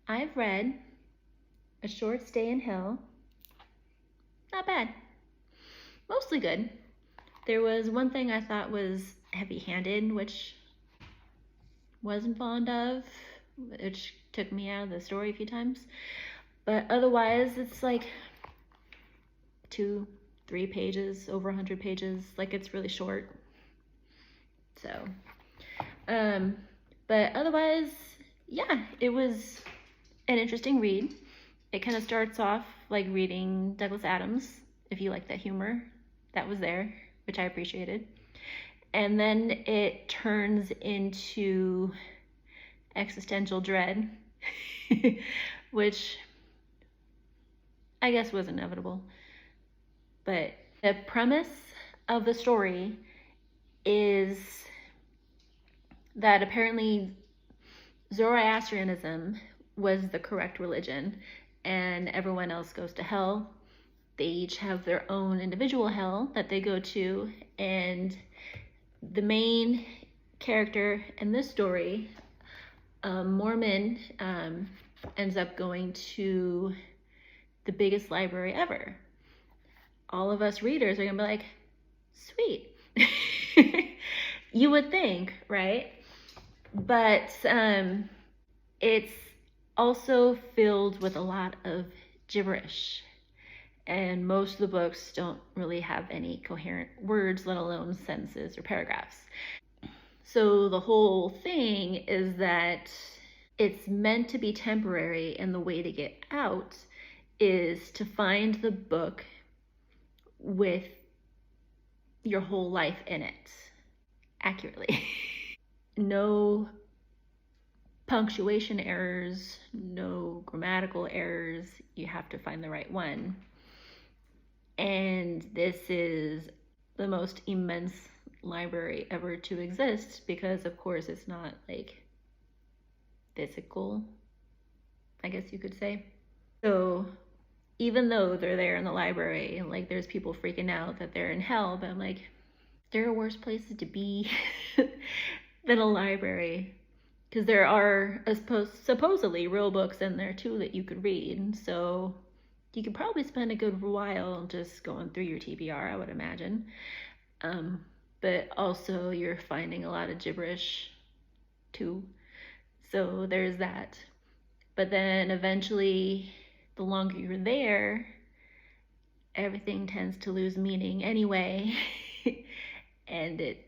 I've read A Short Stay in Hell. Not bad. Mostly good. There was one thing I thought was heavy-handed, which wasn't fond of, which took me out of the story a few times. But otherwise, it's like 2-3 pages, over 100 pages. Like, it's really short. So, but otherwise, yeah, it was an interesting read. It kind of starts off like reading Douglas Adams, if you like that humor. That was there, which I appreciated. And then it turns into existential dread, which I guess was inevitable. But the premise of the story is that apparently Zoroastrianism was the correct religion and everyone else goes to hell. They each have their own individual hell that they go to, and the main character in this story, Mormon, ends up going to the biggest library ever. All of us readers are gonna be like, sweet. You would think, right? But it's also filled with a lot of gibberish. And most of the books don't really have any coherent words, let alone sentences or paragraphs. So the whole thing is that it's meant to be temporary, and the way to get out is to find the book with your whole life in it accurately. No punctuation errors, no grammatical errors. You have to find the right one. And this is the most immense library ever to exist because, of course, it's not like physical, I guess you could say. So even though they're there in the library and like there's people freaking out that they're in hell, but I'm like, there are worse places to be than a library, because there are supposedly real books in there too that you could read. So you could probably spend a good while just going through your TBR, I would imagine. But also you're finding a lot of gibberish too. So there's that. But then eventually, the longer you're there, everything tends to lose meaning anyway. And it